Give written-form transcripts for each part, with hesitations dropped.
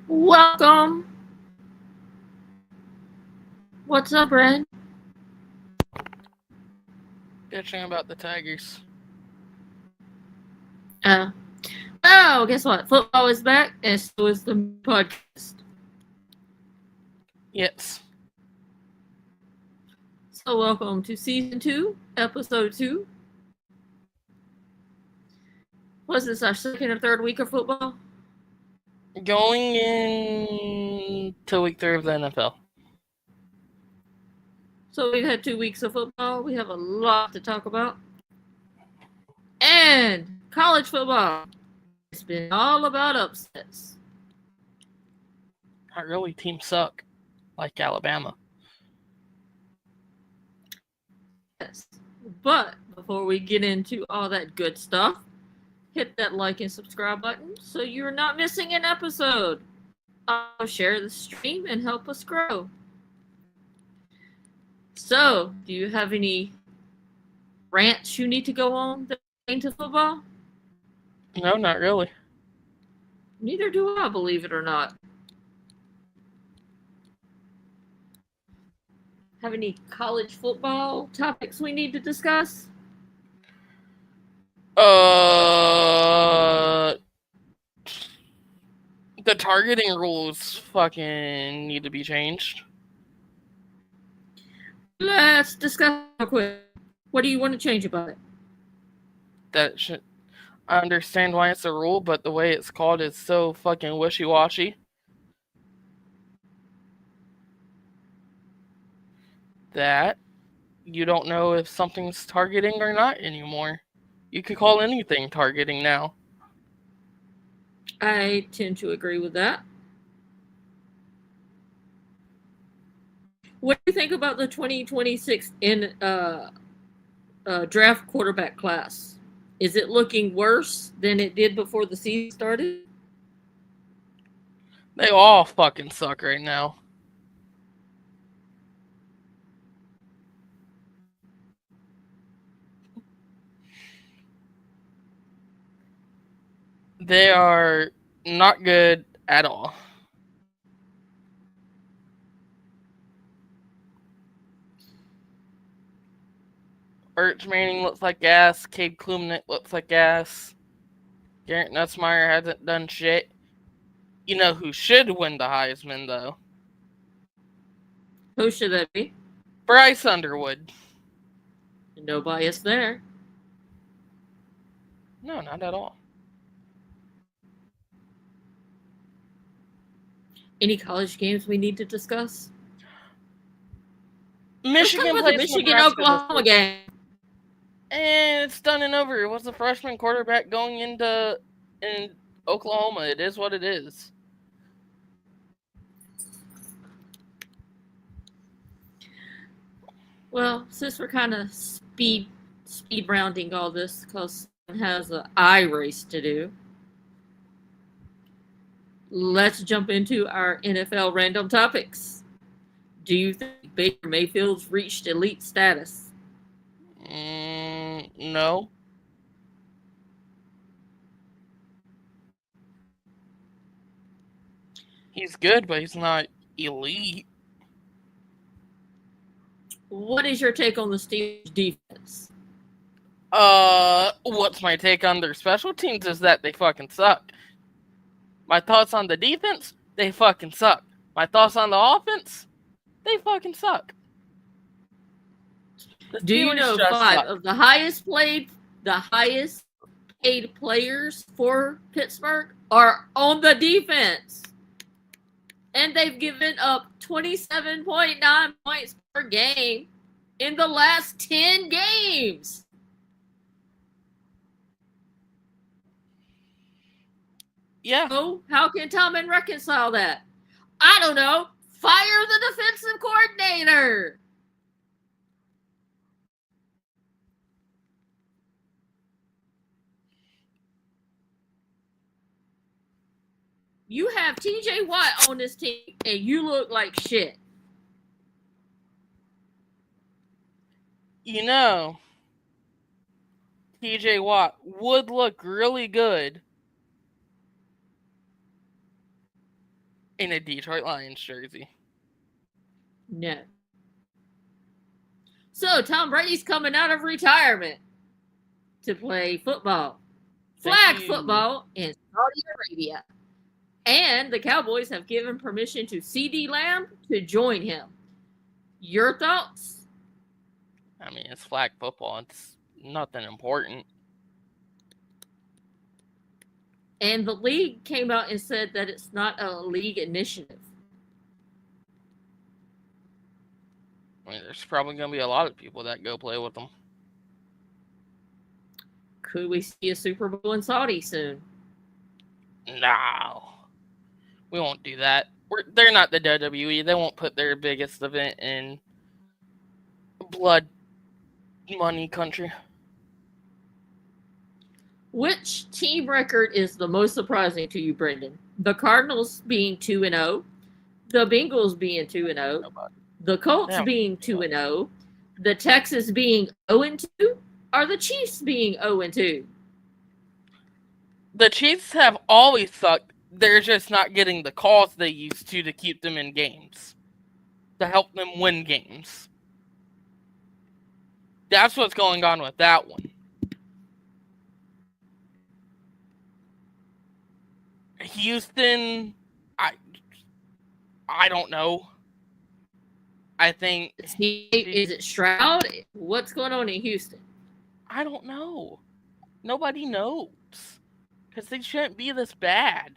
Welcome. What's up, Ren? Bitching about the Tigers. Uh, oh, guess what? Football is back, and so is the podcast. Yes. So, welcome to season 2, episode 2. Was this our second or third week of football? Going in to week 3 of the NFL. So, we've had 2 weeks of football. We have a lot to talk about. And college football. It's been all about upsets. Not really, teams suck. Like Alabama. Yes. But before we get into all that good stuff, hit that like and subscribe button so you're not missing an episode. Share the stream and help us grow. So, do you have any rants you need to go on that pertain to football? No, not really. Neither do I, believe it or not. Have any college football topics we need to discuss? The targeting rules fucking need to be changed. Let's discuss real quick. What do you want to change about it? That should. I understand why it's a rule, but the way it's called is so fucking wishy-washy. That you don't know if something's targeting or not anymore. You could call anything targeting now. I tend to agree with that. What do you think about the 2026 draft quarterback class? Is it looking worse than it did before the season started? They all fucking suck right now. They are not good at all. Arch Manning looks like gas. Cade Klubnik looks like gas. Garrett Nussmeier hasn't done shit. You know who should win the Heisman, though? Who should that be? Bryce Underwood. No bias there. No, not at all. Any college games we need to discuss? Michigan Let's talk about the plays Michigan Nebraska this Oklahoma week. game. And it's done and over. It was a freshman quarterback going in Oklahoma. It is what it is. Well, since we're kind of speed rounding all this because someone has an eye race to do, let's jump into our NFL random topics. Do you think Baker Mayfield's reached elite status? No. He's good, but he's not elite. What is your take on the Steelers defense? What's my take on their special teams is that they fucking suck. My thoughts on the defense, they fucking suck. My thoughts on the offense, they fucking suck. Do you know 5 of the highest paid players for Pittsburgh are on the defense? And they've given up 27.9 points per game in the last 10 games. Yeah. So how can Tomlin reconcile that? I don't know. Fire the defensive coordinator. You have TJ Watt on this team, and you look like shit. You know, TJ Watt would look really good in a Detroit Lions jersey. No. So Tom Brady's coming out of retirement to play football, flag football in Saudi Arabia. And the Cowboys have given permission to CeeDee Lamb to join him. Your thoughts? I mean, it's flag football. It's nothing important. And the league came out and said that it's not a league initiative. I mean, there's probably going to be a lot of people that go play with them. Could we see a Super Bowl in Saudi soon? No. We won't do that. They're not the WWE. They won't put their biggest event in blood money country. Which team record is the most surprising to you, Brendan? The Cardinals being 2-0, the Bengals being 2-0, the Colts being 2-0, the Texans being 0-2, or the Chiefs being 0-2? The Chiefs have always sucked. They're just not getting the calls they used to keep them in games, to help them win games. That's what's going on with that one. Houston, I don't know. I think... Is it Stroud? What's going on in Houston? I don't know. Nobody knows. Because they shouldn't be this bad.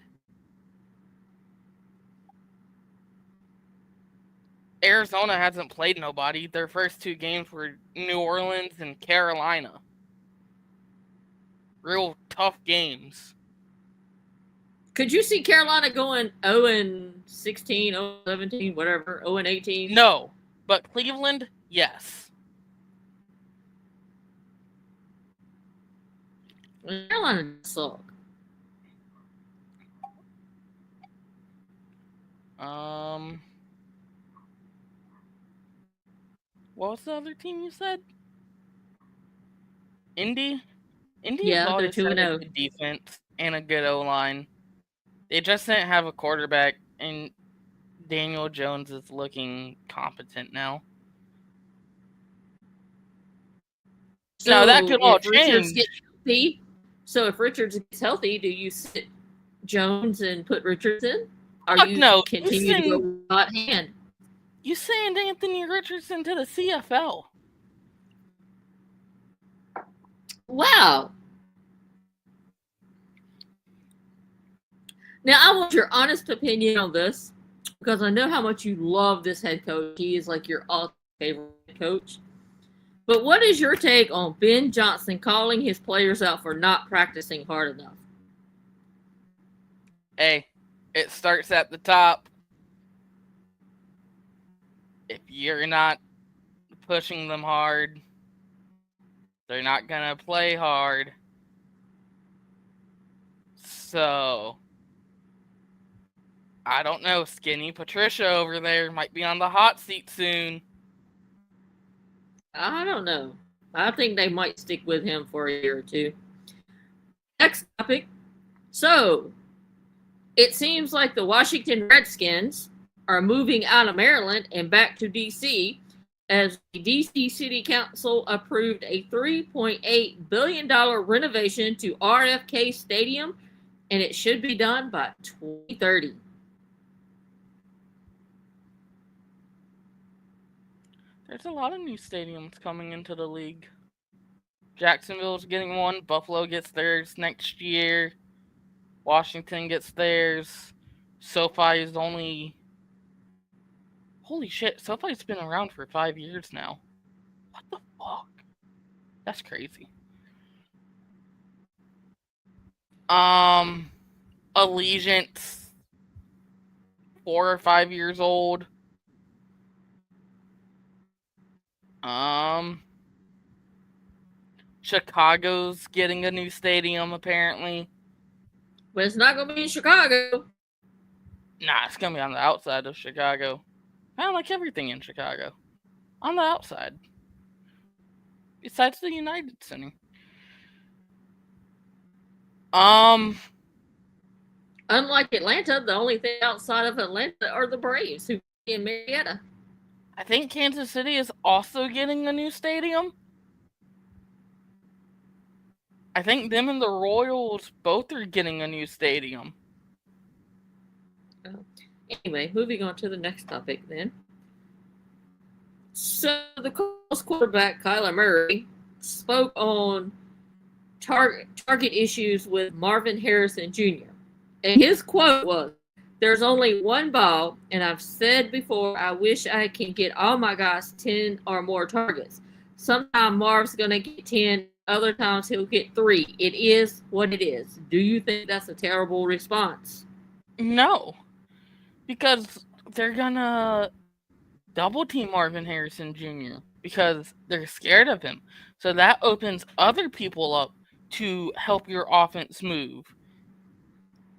Arizona hasn't played nobody. Their first two games were New Orleans and Carolina. Real tough games. Could you see Carolina going 0-16, 0-17, whatever, 0-18? No, but Cleveland, yes. Carolina suck. What was the other team you said? Indy? Indy's Yeah, they're always had 2-0. a good defense and a good O-line. They just didn't have a quarterback, and Daniel Jones is looking competent now. So no, that could all change. So if Richards gets healthy, do you sit Jones and put Richards in? Or no, continue to go hot hand? You send Anthony Richardson to the CFL. Wow. Now, I want your honest opinion on this, because I know how much you love this head coach. He is like your all favorite coach. But what is your take on Ben Johnson calling his players out for not practicing hard enough? Hey, it starts at the top. If you're not pushing them hard, they're not going to play hard. So, I don't know. Skinny Patricia over there might be on the hot seat soon. I don't know. I think they might stick with him for a year or two. Next topic. So, it seems like the Washington Redskins are moving out of Maryland and back to D.C. as the D.C. City Council approved a $3.8 billion renovation to RFK Stadium, and it should be done by 2030. There's a lot of new stadiums coming into the league. Jacksonville's getting one. Buffalo gets theirs next year. Washington gets theirs. SoFi is only... Holy shit, SoFi's been around for 5 years now. What the fuck? That's crazy. Allegiant's 4 or 5 years old. Chicago's getting a new stadium, apparently. But it's not going to be in Chicago. Nah, it's going to be on the outside of Chicago. I don't like everything in Chicago. On the outside. Besides the United Center. Unlike Atlanta, the only thing outside of Atlanta are the Braves, who in Marietta. I think Kansas City is also getting a new stadium. I think them and the Royals both are getting a new stadium. Anyway, moving on to the next topic then. So the Cardinals quarterback Kyler Murray spoke on target issues with Marvin Harrison Jr. And his quote was, "There's only one ball, and I've said before, I wish I can get all my guys 10 or more targets. Sometimes Marv's going to get 10, other times he'll get 3. It is what it is." Do you think that's a terrible response? No, because they're gonna double team Marvin Harrison Jr. because they're scared of him. So that opens other people up to help your offense move.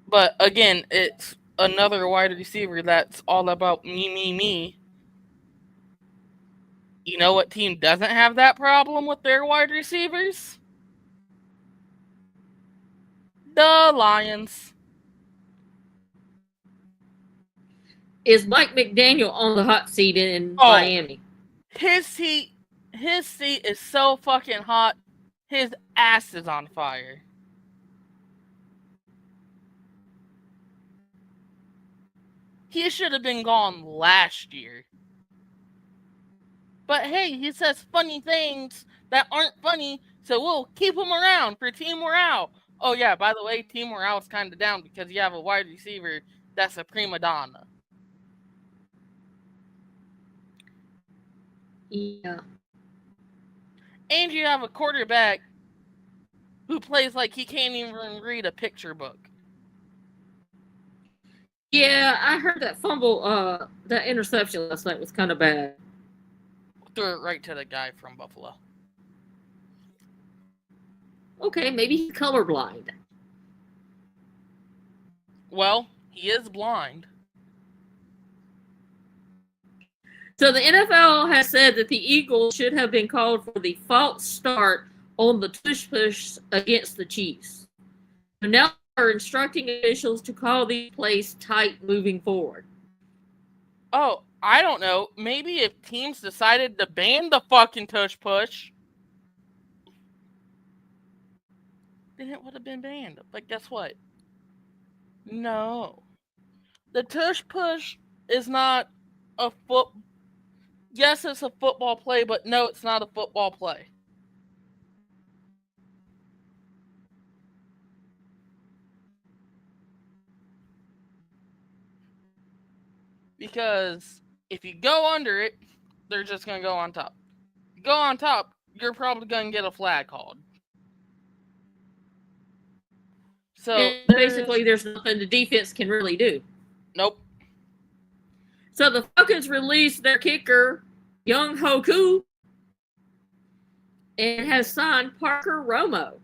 But again, it's another wide receiver that's all about me. You know what team doesn't have that problem with their wide receivers? The Lions. Is Mike McDaniel on the hot seat in Miami? His seat is so fucking hot. His ass is on fire. He should have been gone last year. But hey, he says funny things that aren't funny, so we'll keep him around for team morale. Oh yeah, by the way, team morale is kind of down because you have a wide receiver that's a prima donna. Yeah. And you have a quarterback who plays like he can't even read a picture book. Yeah, I heard that fumble, that interception last night was kind of bad. Threw it right to the guy from Buffalo. Okay, maybe he's colorblind. Well, he is blind. So the NFL has said that the Eagles should have been called for the false start on the tush push against the Chiefs. So now they're instructing officials to call these plays tight moving forward. Oh, I don't know. Maybe if teams decided to ban the fucking tush push, then it would have been banned. But guess what? No. The tush push is not a foot. Yes, it's a football play, but no, it's not a football play. Because if you go under it, they're just going to go on top. If you go on top, you're probably going to get a flag called. So basically, there's nothing the defense can really do. Nope. So the Falcons released their kicker, Young Hoku, and has signed Parker Romo.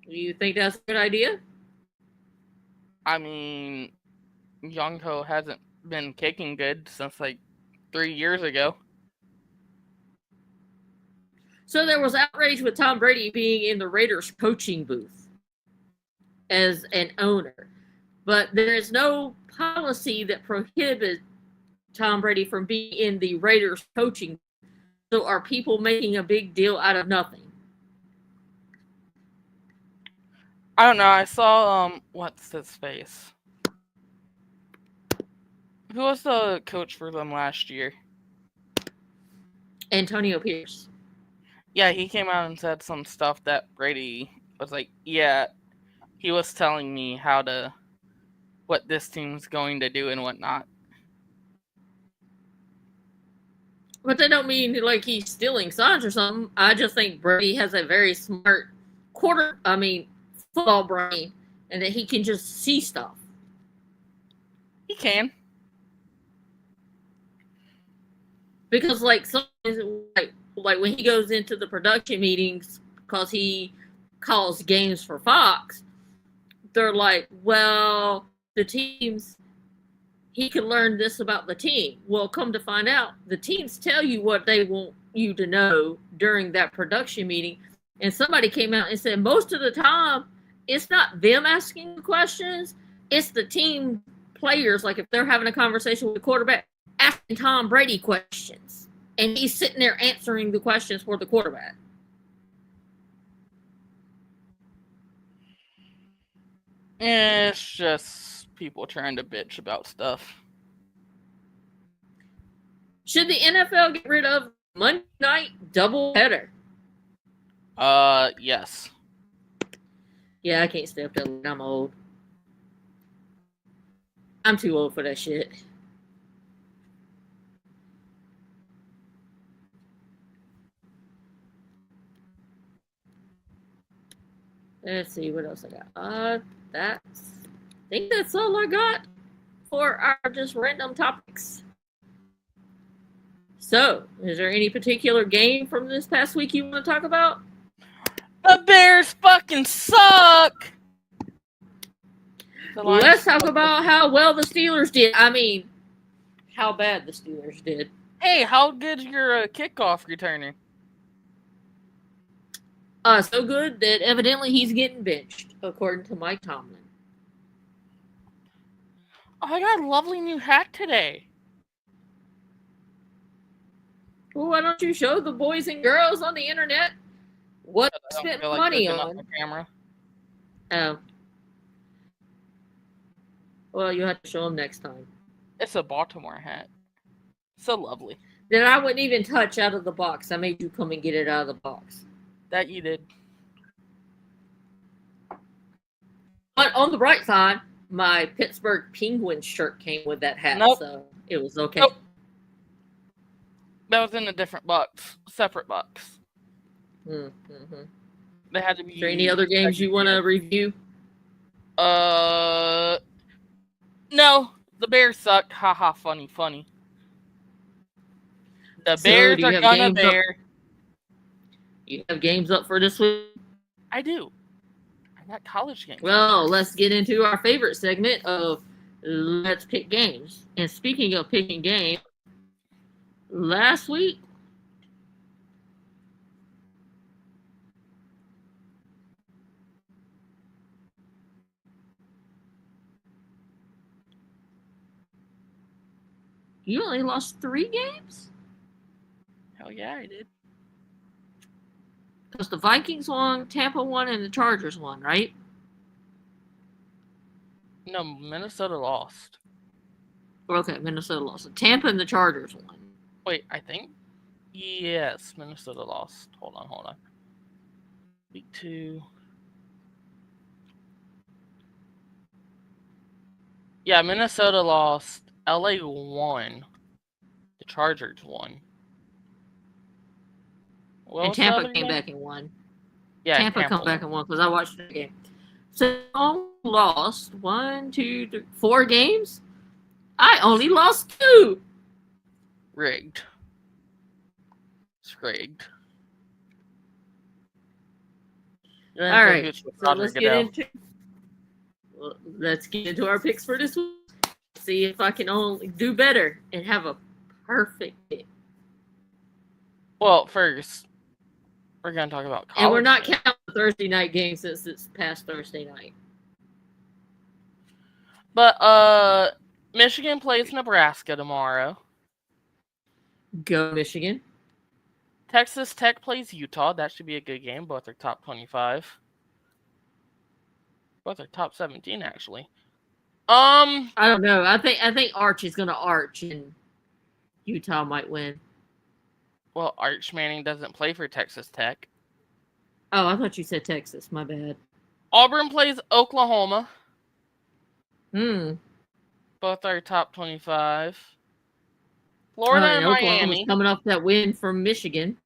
Do you think that's a good idea? I mean, Young Ho hasn't been kicking good since like 3 years ago. So there was outrage with Tom Brady being in the Raiders coaching booth as an owner. But there is no policy that prohibits Tom Brady from being in the Raiders coaching booth. So are people making a big deal out of nothing? I don't know. I saw, what's his face? Who was the coach for them last year? Antonio Pierce. Yeah, he came out and said some stuff that Brady was like, yeah, he was telling me what this team's going to do and whatnot. But that don't mean like he's stealing signs or something. I just think Brady has a very smart football brain, and that he can just see stuff. He can. Because like when he goes into the production meetings, because he calls games for Fox, they're like, well, the teams, he can learn this about the team. Well, come to find out, the teams tell you what they want, you to know during that production meeting. And somebody came out and said most of the time it's not them asking the questions, it's the team players. Like if they're having a conversation with the quarterback, asking Tom Brady questions, and he's sitting there answering the questions for the quarterback. It's just people trying to bitch about stuff. Should the NFL get rid of Monday night doubleheader? Yes. Yeah, I can't stay up that late. I'm old. I'm too old for that shit. Let's see what else I got. I think that's all I got for our just random topics. So, is there any particular game from this past week you want to talk about? The Bears fucking suck! Let's talk about how well the Steelers did. I mean, how bad the Steelers did. Hey, how good's your kickoff returner? So good that evidently he's getting benched, according to Mike Tomlin. Oh, I got a lovely new hat today. Well, why don't you show the boys and girls on the internet what you spent money on? Camera. Oh. Well, you'll have to show them next time. It's a Baltimore hat. So lovely. That I wouldn't even touch out of the box. I made you come and get it out of the box. That you did. But on the bright side, my Pittsburgh Penguins shirt came with that hat, so it was okay. Nope. That was in a different box, separate box. Mm-hmm. They had to be. Is there any other games you want to review? No, the Bears suck. Haha, funny. The Bears are gonna bear. You have games up for this week? I do. I got college games. Well, let's get into our favorite segment of Let's Pick Games. And speaking of picking games, last week, you only lost 3 games? Hell yeah, I did. Because the Vikings won, Tampa won, and the Chargers won, right? No, Minnesota lost. Okay, Minnesota lost. So Tampa and the Chargers won. Wait, I think? Yes, Minnesota lost. Hold on. Week 2. Yeah, Minnesota lost. LA won. The Chargers won. And Tampa came back and won. Yeah, Tampa come back and won because I watched the game. So I lost 1, 2, 3, 4 games. I only lost 2. Rigged. It's rigged. All right. So let's get into our picks for this week. See if I can only do better and have a perfect pick. Well, first, we're going to talk about college. And we're not counting the Thursday night game since it's past Thursday night. But, Michigan plays Nebraska tomorrow. Go Michigan. Texas Tech plays Utah. That should be a good game. Both are top 25. Both are top 17, actually. I don't know. I think Arch is going to arch, and Utah might win. Well, Arch Manning doesn't play for Texas Tech. Oh, I thought you said Texas. My bad. Auburn plays Oklahoma. Both are top 25. Florida and Miami. Coming off that win from Michigan.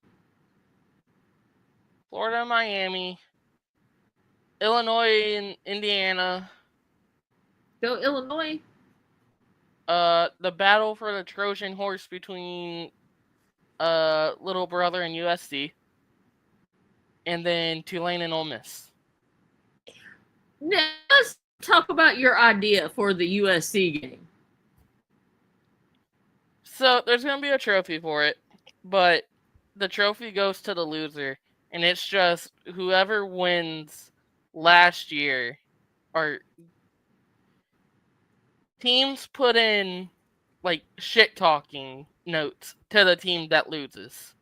Florida and Miami. Illinois and Indiana. Go Illinois. The battle for the Trojan horse between Little Brother and USC. And then Tulane and Ole Miss. Now, let's talk about your idea for the USC game. So, there's going to be a trophy for it, but the trophy goes to the loser, and it's just whoever wins last year, or teams put in like shit talking notes to the team that loses,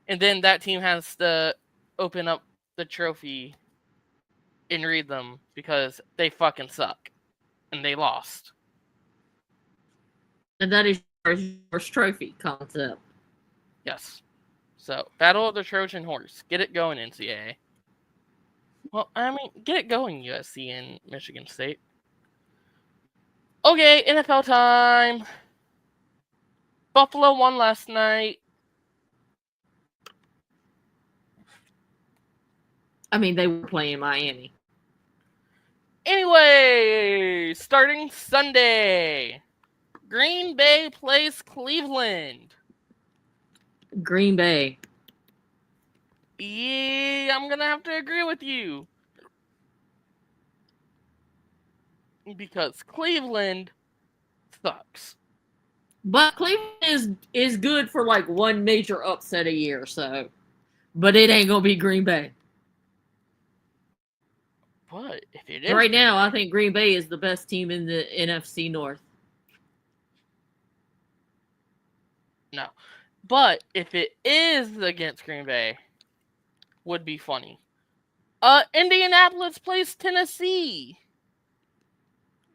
and then that team has to open up the trophy and read them because they fucking suck and they lost. And that is your first trophy concept. Yes. So, Battle of the Trojan Horse. Get it going, NCAA. Well, I mean, get it going, USC and Michigan State. Okay, NFL time. Buffalo won last night. I mean, they were playing Miami. Anyway, starting Sunday, Green Bay plays Cleveland. Green Bay. Yeah, I'm gonna have to agree with you. Because Cleveland sucks. But Cleveland is good for like one major upset a year, so. But it ain't gonna be Green Bay. But if it is Right now, I think Green Bay is the best team in the NFC North. No. But if it is against Green Bay, would be funny. Indianapolis plays Tennessee.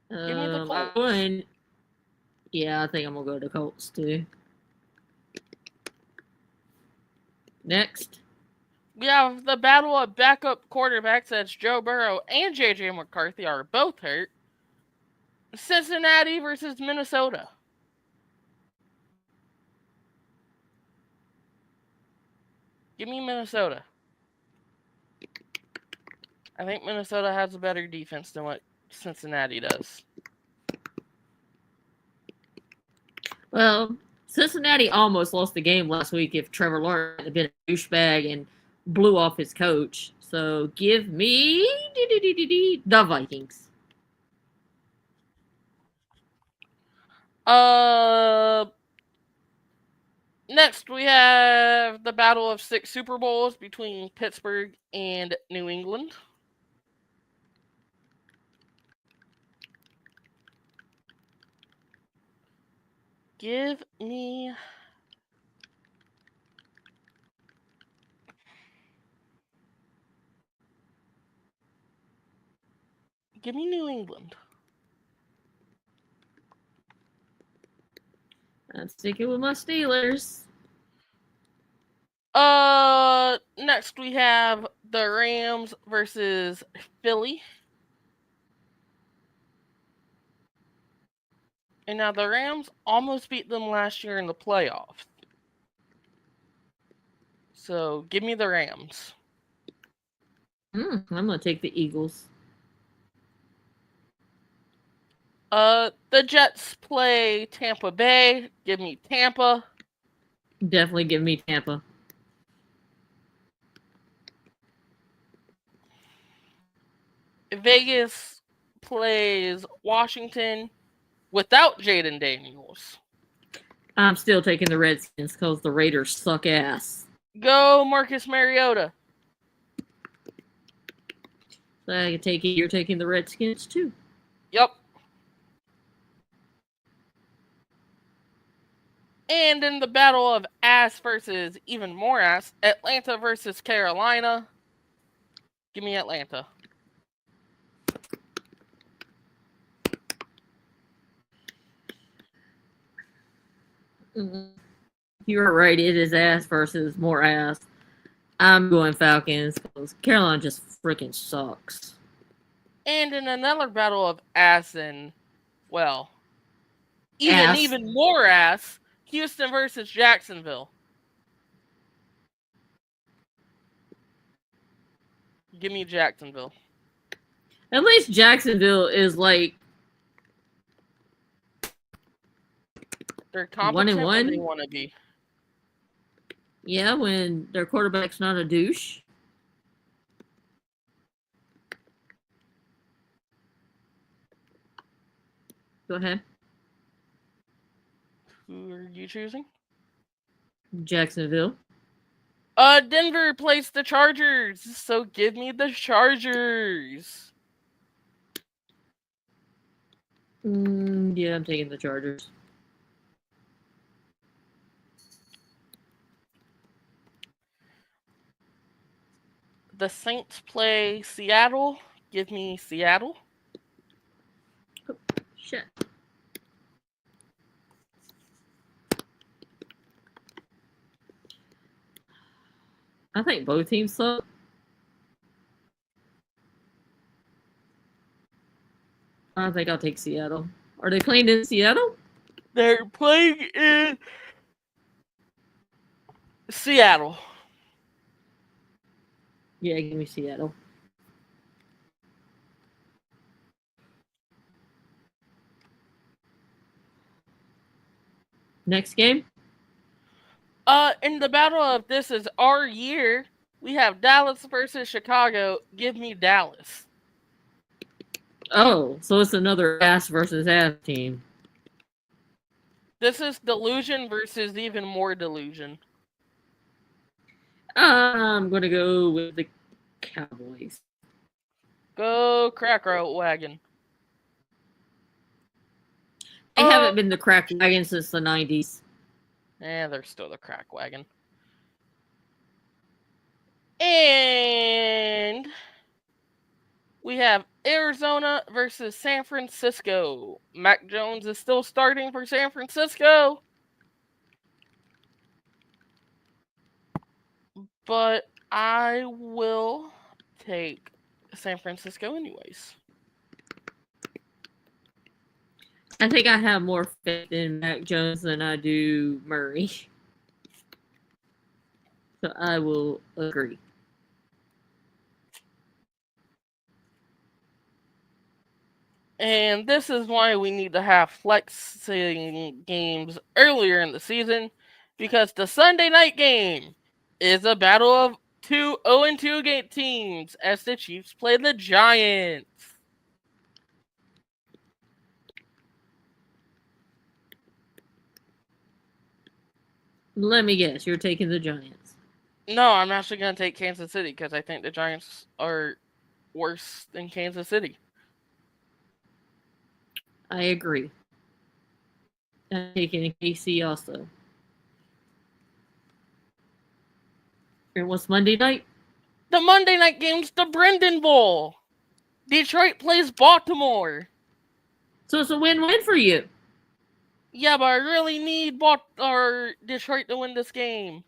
Give me the Colts. Yeah, I think I'm gonna go to Colts too. Next. We have the battle of backup quarterbacks as Joe Burrow and JJ McCarthy are both hurt. Cincinnati versus Minnesota. Give me Minnesota. I think Minnesota has a better defense than what Cincinnati does. Well, Cincinnati almost lost the game last week if Trevor Lawrence had been a douchebag and blew off his coach. So give me the Vikings. Next we have the battle of 6 Super Bowls between Pittsburgh and New England. Give me New England. I'm sticking with my Steelers. Next we have the Rams versus Philly. And now the Rams almost beat them last year in the playoffs. So give me the Rams. I'm gonna take the Eagles. The Jets play Tampa Bay. Give me Tampa. Definitely give me Tampa. Vegas plays Washington without Jaden Daniels. I'm still taking the Redskins because the Raiders suck ass. Go Marcus Mariota. So I take it you're taking the Redskins too. Yep. And in the battle of ass versus even more ass, Atlanta versus Carolina. Give me Atlanta. You're right. It is ass versus more ass. I'm going Falcons because Carolina just freaking sucks. And in another battle of ass and, well, even more ass, Houston versus Jacksonville. Give me Jacksonville. At least Jacksonville is like they're competent when they want to be. Yeah, when their quarterback's not a douche. Go ahead. Who are you choosing? Jacksonville. Denver plays the Chargers, so give me the Chargers. Yeah, I'm taking the Chargers. The Saints play Seattle. Give me Seattle. Shit. I think both teams suck. I think I'll take Seattle. Are they playing in Seattle? They're playing in Seattle. Yeah, give me Seattle. Next game? In the battle of This Is Our Year, we have Dallas versus Chicago. Give me Dallas. Oh, so it's another ass versus ass team. This is delusion versus even more delusion. I'm gonna go with the Cowboys. Go Cracker Wagon. They haven't been the crack wagon since the 90s. They're still the crack wagon. And we have Arizona versus San Francisco. Mac Jones is still starting for San Francisco. But I will take San Francisco anyways. I think I have more faith in Mac Jones than I do Murray. So I will agree. And this is why we need to have flexing games earlier in the season, because the Sunday night game is a battle of two 0-2 teams as the Chiefs play the Giants. Let me guess, you're taking the Giants. No, I'm actually going to take Kansas City because I think the Giants are worse than Kansas City. I agree. I'm taking KC also. And what's Monday night? The Monday night game's the Brendan Bowl. Detroit plays Baltimore. So it's a win-win for you. Yeah, but I really need Detroit to win this game.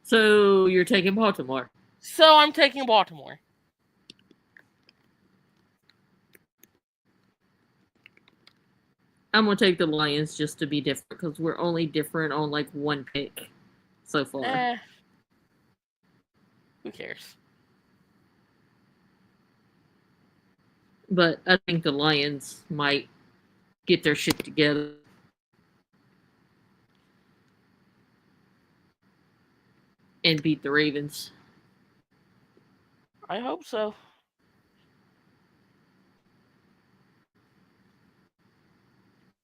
So you're taking Baltimore. So I'm taking Baltimore. I'm going to take the Lions just to be different because we're only different on like one pick so far. Who cares? But I think the Lions might get their shit together. And beat the Ravens. I hope so.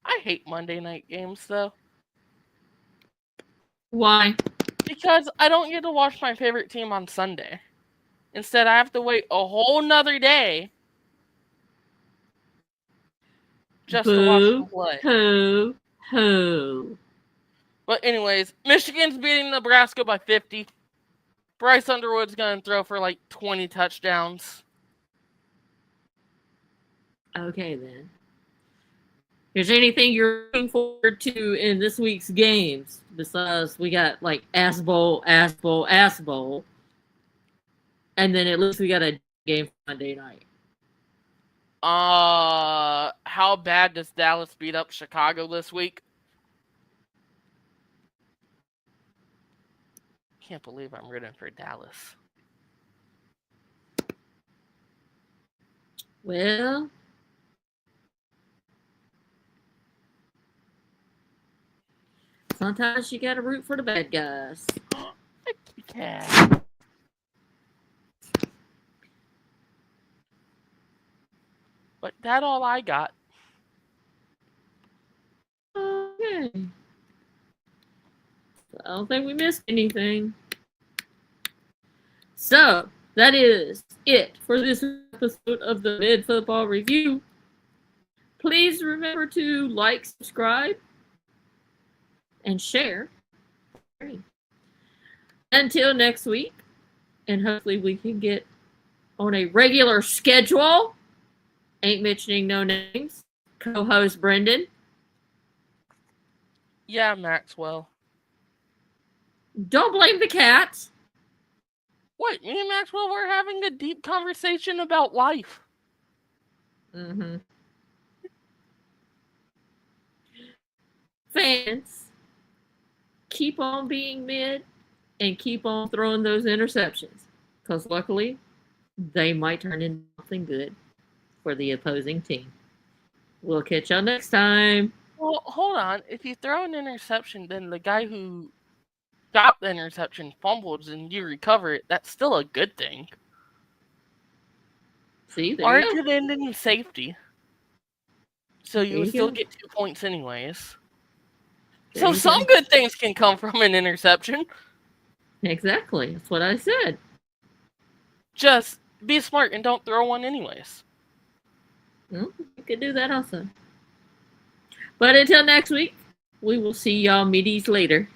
I hate Monday night games though. Why? Because I don't get to watch my favorite team on Sunday. Instead, I have to wait a whole nother day just to watch them play. Ho. But anyways, Michigan's beating Nebraska by 50. Bryce Underwood's going to throw for like 20 touchdowns. Okay, then. Is there anything you're looking forward to in this week's games? Besides, we got like ass bowl. And then at least we got a game Monday night. How bad does Dallas beat up Chicago this week? Can't believe I'm rooting for Dallas. Well, sometimes you gotta root for the bad guys. Yeah. But that's all I got. Okay. I don't think we missed anything. So, that is it for this episode of the Mid Football Review. Please remember to like, subscribe, and share. Until next week, and hopefully we can get on a regular schedule. Ain't mentioning no names. Co-host Brendan. Yeah, Maxwell. Don't blame the cats. What? Me and Maxwell were having a deep conversation about life. Mm-hmm. Fans, keep on being mid and keep on throwing those interceptions. Because luckily, they might turn into something good for the opposing team. We'll catch y'all next time. Well, hold on. If you throw an interception, then the guy who got the interception fumbles and you recover it, that's still a good thing. See, there Orange you would end in safety. So you would still get 2 points anyways. So some good things can come from an interception. Exactly. That's what I said. Just be smart and don't throw one anyways. Well, you could do that also. But until next week, we will see y'all middies later.